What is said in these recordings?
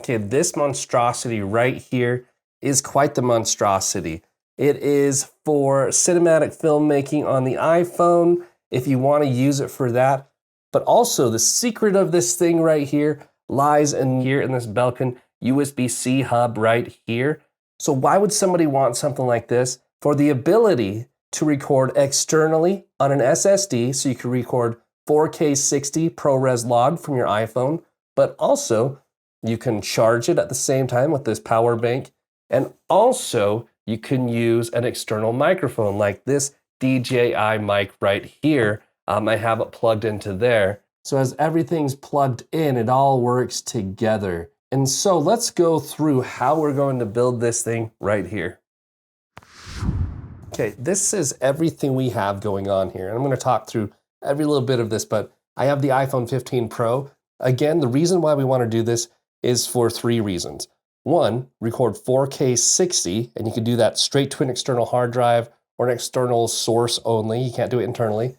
Okay, this monstrosity right here is quite the monstrosity. It is for cinematic filmmaking on the iPhone, if you want to use it for that. But also the secret of this thing right here lies in here in this Belkin USB-C hub right here. So why would somebody want something like this? For the ability to record externally on an SSD, so you can record 4K 60 ProRes LOG from your iPhone, but also you can charge it at the same time with this power bank, and also you can use an external microphone like this DJI mic right here. I have it plugged into there. So as everything's plugged in, it all works together. And so let's go through how we're going to build this thing right here. Okay, this is everything we have going on here. And I'm going to talk through every little bit of this, but I have the iPhone 15 Pro. Again, the reason why we want to do this is for 3 reasons. 1, record 4K 60, and you can do that straight to an external hard drive or an external source only. You can't do it internally.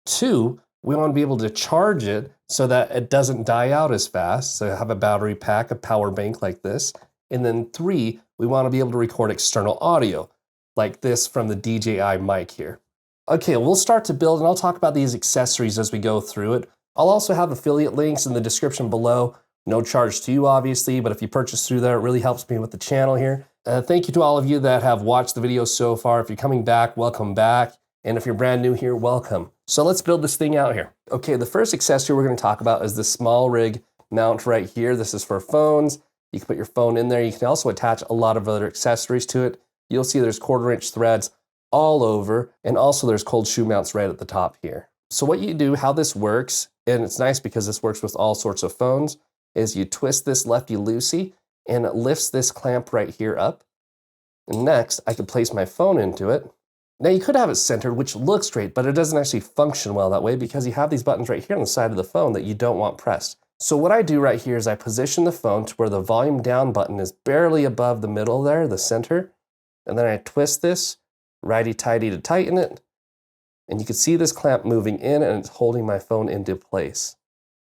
2, we want to be able to charge it so that it doesn't die out as fast. So have a battery pack, a power bank like this. And then 3, we want to be able to record external audio like this from the DJI mic here. Okay, we'll start to build, and I'll talk about these accessories as we go through it. I'll also have affiliate links in the description below. No charge to you, obviously, but if you purchase through there, it really helps me with the channel here. Thank you to all of you that have watched the video so far. If you're coming back, welcome back. And if you're brand new here, welcome. So let's build this thing out here. Okay, the first accessory we're gonna talk about is the small rig mount right here. This is for phones. You can put your phone in there. You can also attach a lot of other accessories to it. You'll see there's 1/4" threads all over, and also there's cold shoe mounts right at the top here. So what you do, how this works, and it's nice because this works with all sorts of phones, is you twist this lefty-loosey, and it lifts this clamp right here up. And next, I can place my phone into it. Now you could have it centered, which looks great, but it doesn't actually function well that way because you have these buttons right here on the side of the phone that you don't want pressed. So what I do right here is I position the phone to where the volume down button is barely above the middle there, the center, and then I twist this righty-tighty to tighten it, and you can see this clamp moving in and it's holding my phone into place.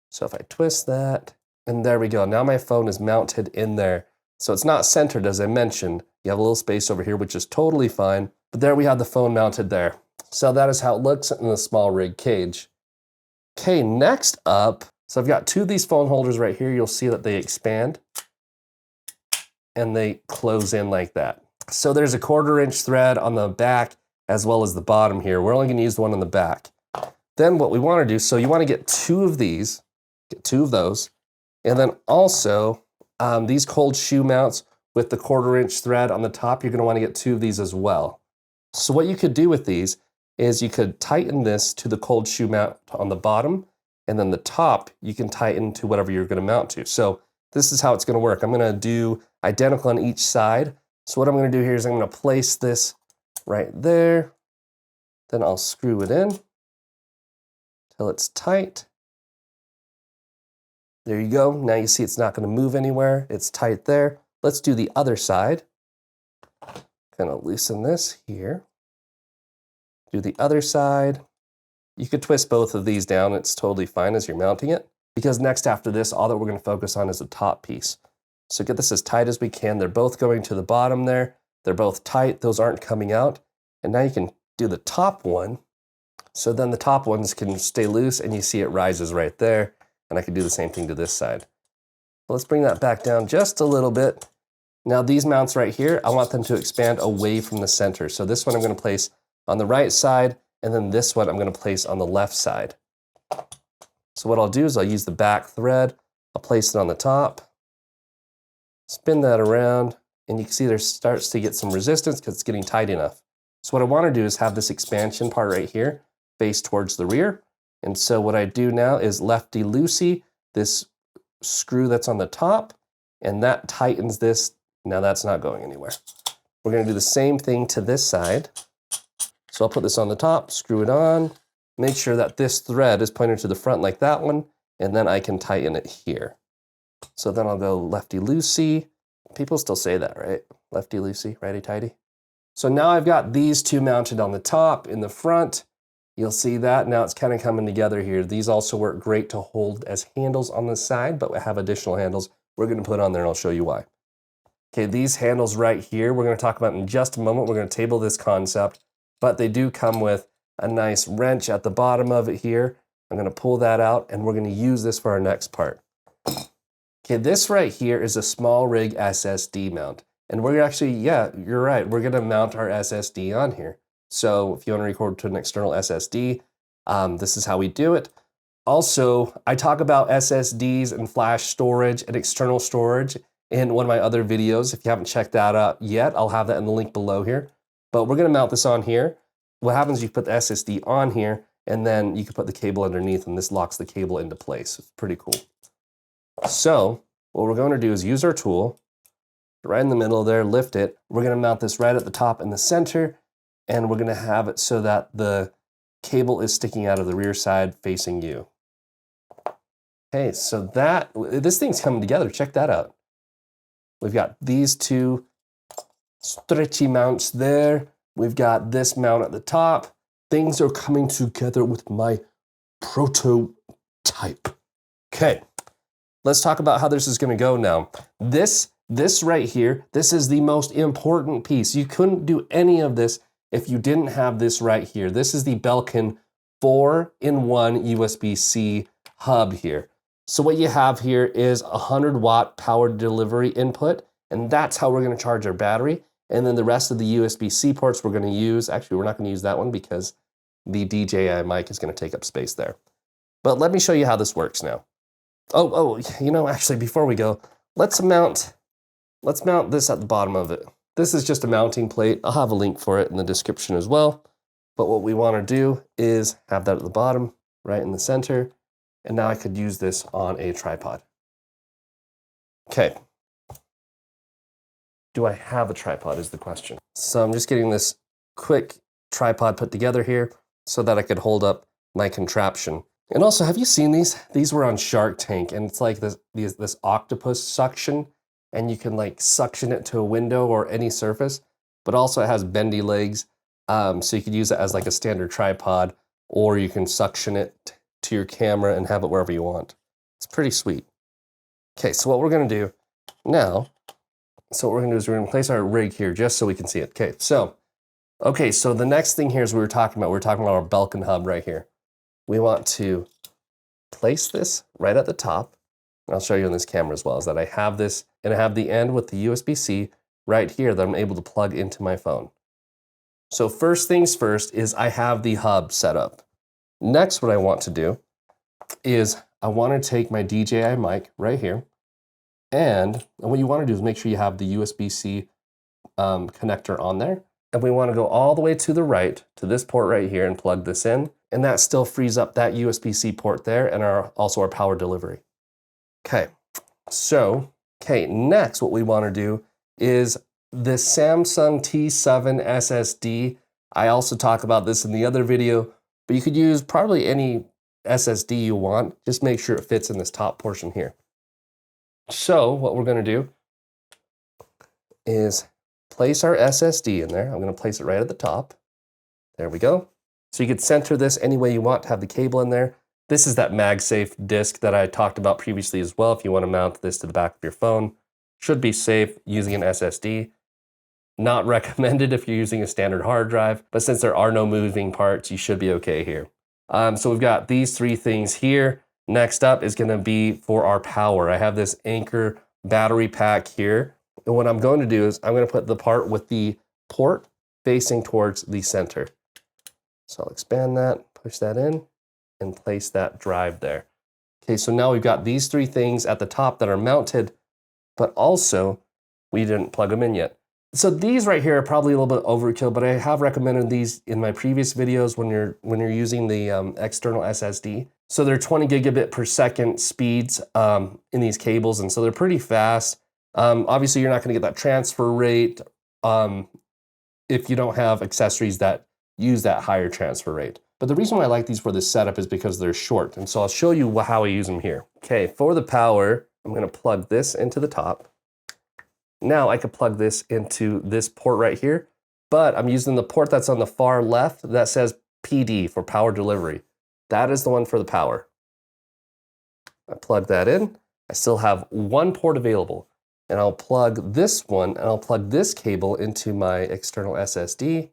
So if I twist that, and there we go. Now my phone is mounted in there. So it's not centered, as I mentioned. You have a little space over here, which is totally fine. But there we have the phone mounted there. So that is how it looks in the small rig cage. Okay, next up, so I've got 2 of these phone holders right here. You'll see that they expand and they close in like that. So there's a 1/4" thread on the back as well as the bottom here. We're only gonna use the one on the back. Then what we wanna do, so you wanna get 2 of these, get 2 of those. And then also, these cold shoe mounts with the 1/4" thread on the top, you're gonna wanna get 2 of these as well. So what you could do with these is you could tighten this to the cold shoe mount on the bottom, and then the top, you can tighten to whatever you're gonna mount to. So this is how it's gonna work. I'm gonna do identical on each side. So what I'm gonna do here is I'm gonna place this right there, then I'll screw it in till it's tight. There you go. Now you see it's not going to move anywhere. It's tight there. Let's do the other side. Kind of loosen this here. Do the other side. You could twist both of these down. It's totally fine as you're mounting it. Because next after this, all that we're going to focus on is the top piece. So get this as tight as we can. They're both going to the bottom there. They're both tight. Those aren't coming out. And now you can do the top one. So then the top ones can stay loose and you see it rises right there. And I could do the same thing to this side. Let's bring that back down just a little bit. Now these mounts right here, I want them to expand away from the center. So this one I'm going to place on the right side, and then this one I'm going to place on the left side. So what I'll do is I'll use the back thread, I'll place it on the top, spin that around, and you can see there starts to get some resistance because it's getting tight enough. So what I want to do is have this expansion part right here face towards the rear. And so what I do now is lefty-loosey this screw that's on the top, and that tightens this. Now that's not going anywhere. We're going to do the same thing to this side. So I'll put this on the top, screw it on, make sure that this thread is pointed to the front like that one, and then I can tighten it here. So then I'll go lefty-loosey. People still say that, right? Lefty-loosey, righty-tighty. So now I've got these 2 mounted on the top, in the front. You'll see that now it's kind of coming together here. These also work great to hold as handles on the side, but we have additional handles we're gonna put on there and I'll show you why. Okay, these handles right here, we're gonna talk about in just a moment. We're gonna table this concept, but they do come with a nice wrench at the bottom of it here. I'm gonna pull that out and we're gonna use this for our next part. Okay, this right here is a small rig SSD mount. And we're actually, yeah, you're right. We're gonna mount our SSD on here. So if you wanna record to an external SSD, this is how we do it. Also, I talk about SSDs and flash storage and external storage in one of my other videos. If you haven't checked that out yet, I'll have that in the link below here. But we're gonna mount this on here. What happens is you put the SSD on here and then you can put the cable underneath and this locks the cable into place. It's pretty cool. So what we're going to do is use our tool right in the middle there, lift it. We're gonna mount this right at the top in the center and we're gonna have it so that the cable is sticking out of the rear side facing you. Okay, so this thing's coming together. Check that out. We've got these two stretchy mounts there. We've got this mount at the top. Things are coming together with my prototype. Okay, let's talk about how this is gonna go now. This right here, this is the most important piece. You couldn't do any of this if you didn't have this right here. This is the Belkin 4-in-1 USB-C hub here. So what you have here is a 100-watt power delivery input, and that's how we're gonna charge our battery. And then the rest of the USB-C ports we're gonna use, actually we're not gonna use that one because the DJI Mic is gonna take up space there. But let me show you how this works now. Oh, you know, actually before we go, let's mount this at the bottom of it. This is just a mounting plate. I'll have a link for it in the description as well. But what we wanna do is have that at the bottom, right in the center. And now I could use this on a tripod. Okay. Do I have a tripod is the question. So I'm just getting this quick tripod put together here so that I could hold up my contraption. And also, have you seen these? These were on Shark Tank and it's like this octopus suction and you can like suction it to a window or any surface, but also it has bendy legs. So you could use it as like a standard tripod or you can suction it to your camera and have it wherever you want. It's pretty sweet. Okay, so what we're gonna do now, we're gonna place our rig here just so we can see it. Okay, so the next thing here is we're talking about our Belkin hub right here. We want to place this right at the top. And I'll show you on this camera as well, is that I have this and I have the end with the USB-C right here that I'm able to plug into my phone. So first things first is I have the hub set up. Next, what I want to do is I want to take my DJI mic right here. And what you want to do is make sure you have the USB-C connector on there. And we want to go all the way to the right to this port right here and plug this in. And that still frees up that USB-C port there and also our power delivery. Okay, next what we want to do is the Samsung T7 SSD. I also talk about this in the other video, but you could use probably any SSD you want. Just make sure it fits in this top portion here. So what we're going to do is place our SSD in there. I'm going to place it right at the top. There we go. So you could center this any way you want to have the cable in there. This is that MagSafe disc that I talked about previously as well. If you want to mount this to the back of your phone, should be safe using an SSD. Not recommended if you're using a standard hard drive, but since there are no moving parts, you should be okay here. So we've got these three things here. Next up is gonna be for our power. I have this Anker battery pack here. And what I'm going to do is I'm gonna put the part with the port facing towards the center. So I'll expand that, push that in, and place that drive there. Okay, so now we've got these three things at the top that are mounted, but also we didn't plug them in yet. So these right here are probably a little bit overkill, but I have recommended these in my previous videos when you're using the external SSD. So they're 20 gigabit per second speeds in these cables, and so they're pretty fast. Obviously, you're not going to get that transfer rate if you don't have accessories that use that higher transfer rate. But the reason why I like these for this setup is because they're short, and so I'll show you how I use them here. Okay, for the power, I'm going to plug this into the top. Now I could plug this into this port right here, but I'm using the port that's on the far left that says PD for power delivery. That is the one for the power. I plug that in, I still have one port available. And I'll plug this one, and I'll plug this cable into my external SSD.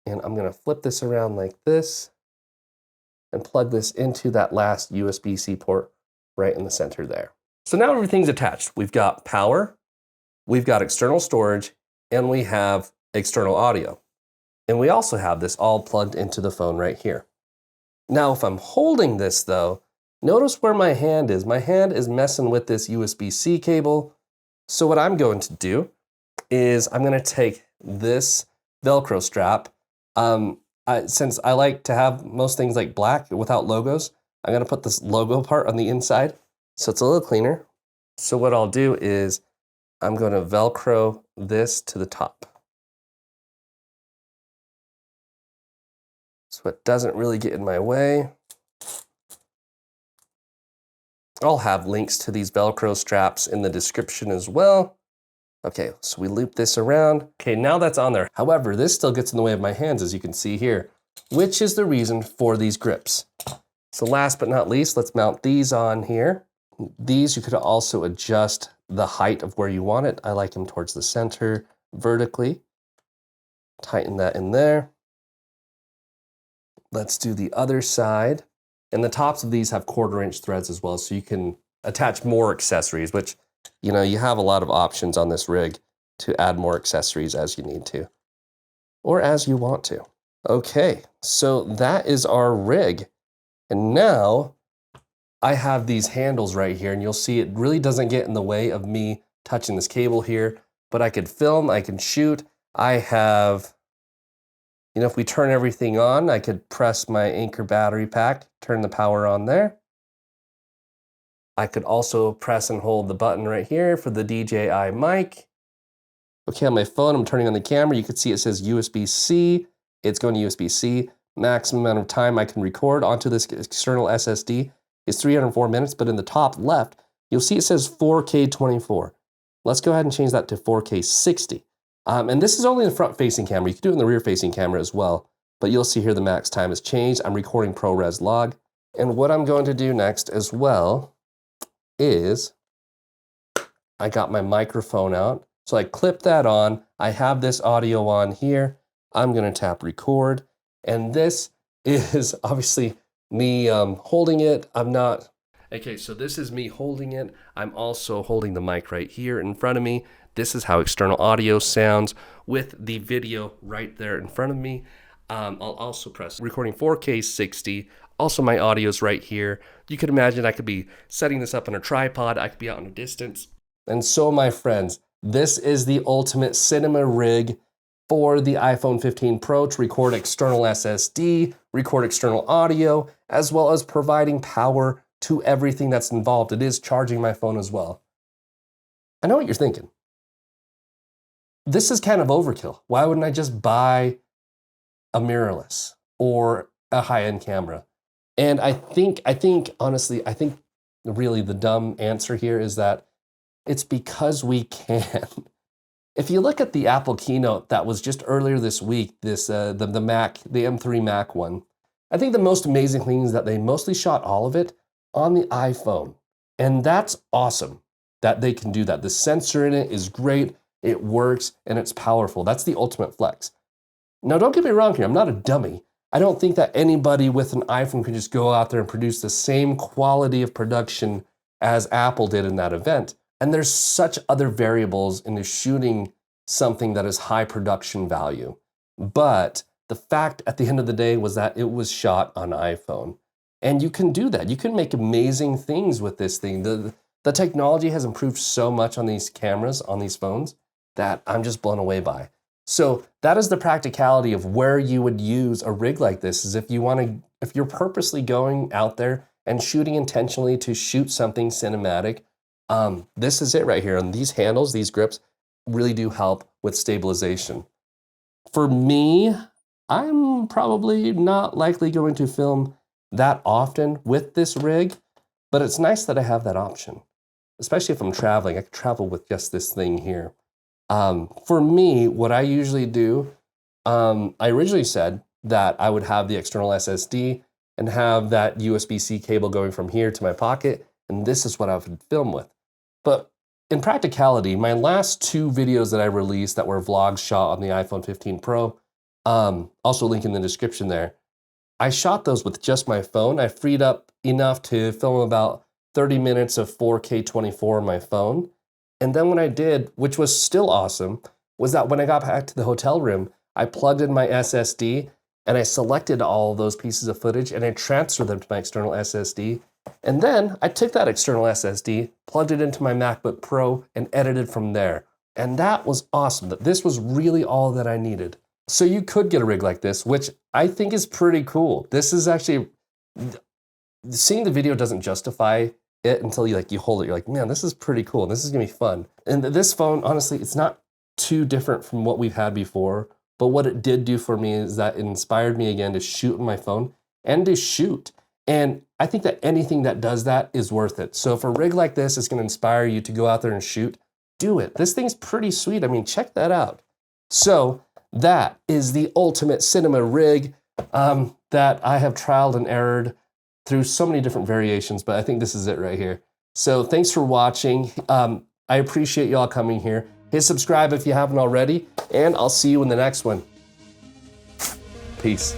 And I'm gonna flip this around like this and plug this into that last USB-C port right in the center there. So now everything's attached. We've got power, we've got external storage, and we have external audio. And we also have this all plugged into the phone right here. Now, if I'm holding this though, notice where my hand is. My hand is messing with this USB-C cable. So what I'm going to do is I'm gonna take this Velcro strap. Since I like to have most things like black without logos, I'm gonna put this logo part on the inside so it's a little cleaner. So what I'll do is I'm gonna Velcro this to the top, so it doesn't really get in my way. I'll have links to these Velcro straps in the description as well. Okay, so we loop this around. Okay, now that's on there. However, this still gets in the way of my hands, as you can see here, which is the reason for these grips. So last but not least, let's mount these on here. These you could also adjust the height of where you want it. I like them towards the center vertically. Tighten that in there. Let's do the other side. And the tops of these have 1/4-inch threads as well, so you can attach more accessories, which, you know, you have a lot of options on this rig to add more accessories as you need to, or as you want to. Okay, so that is our rig. And now I have these handles right here, and you'll see it really doesn't get in the way of me touching this cable here, but I could film, I can shoot. I have, you know, if we turn everything on, I could press my Anchor battery pack, turn the power on there. I could also press and hold the button right here for the DJI Mic. Okay, on my phone, I'm turning on the camera. You can see it says USB-C. It's going to USB-C. Maximum amount of time I can record onto this external SSD is 304 minutes, but in the top left, you'll see it says 4K 24. Let's go ahead and change that to 4K 60. And this is only the front-facing camera. You can do it in the rear-facing camera as well, but you'll see here the max time has changed. I'm recording ProRes LOG. And what I'm going to do next as well is I got my microphone out. So I clip that on. I have this audio on here. I'm gonna tap record. And this is obviously me holding it. I'm not. Okay, so this is me holding it. I'm also holding the mic right here in front of me. This is how external audio sounds with the video right there in front of me. I'll also press recording 4K 60. Also, my audio's right here. You could imagine I could be setting this up on a tripod. I could be out in a distance. And so, my friends, this is the ultimate cinema rig for the iPhone 15 Pro to record external SSD, record external audio, as well as providing power to everything that's involved. It is charging my phone as well. I know what you're thinking. This is kind of overkill. Why wouldn't I just buy a mirrorless or a high-end camera? And I think honestly, really the dumb answer here is that it's because we can. If you look at the Apple keynote that was just earlier this week, the M3 Mac one, I think the most amazing thing is that they mostly shot all of it on the iPhone. And that's awesome that they can do that. The sensor in it is great, it works, and it's powerful. That's the ultimate flex. Now, don't get me wrong here, I'm not a dummy. I don't think that anybody with an iPhone can just go out there and produce the same quality of production as Apple did in that event. And there's such other variables into shooting something that is high production value. But the fact at the end of the day was that it was shot on iPhone. And you can do that. You can make amazing things with this thing. The technology has improved so much on these cameras, on these phones, that I'm just blown away by. So that is the practicality of where you would use a rig like this, is if you're purposely going out there and shooting intentionally to shoot something cinematic, this is it right here. And these handles, these grips really do help with stabilization. For me, I'm probably not likely going to film that often with this rig, but it's nice that I have that option, especially if I'm traveling. I could travel with just this thing here. For me, what I usually do, I originally said that I would have the external SSD and have that USB-C cable going from here to my pocket, and this is what I would film with. But in practicality, my last 2 videos that I released that were vlogs shot on the iPhone 15 Pro, also link in the description there, I shot those with just my phone. I freed up enough to film about 30 minutes of 4K 24 on my phone. And then what I did, which was still awesome, was that when I got back to the hotel room, I plugged in my SSD and I selected all those pieces of footage and I transferred them to my external SSD. And then I took that external SSD, plugged it into my MacBook Pro and edited from there. And that was awesome. This was really all that I needed. So you could get a rig like this, which I think is pretty cool. This is actually, seeing the video doesn't justify it until you hold it. You're like, man, this is pretty cool. This is gonna be fun. And this phone, honestly, it's not too different from what we've had before, but what it did do for me is that it inspired me again to shoot on my phone and to shoot. And I think that anything that does that is worth it. So if a rig like this is gonna inspire you to go out there and shoot, do it. This thing's pretty sweet. I mean, check that out. So that is the ultimate cinema rig that I have trialed and errored through so many different variations, but I think this is it right here. So thanks for watching. I appreciate y'all coming here. Hit subscribe if you haven't already, and I'll see you in the next one. Peace.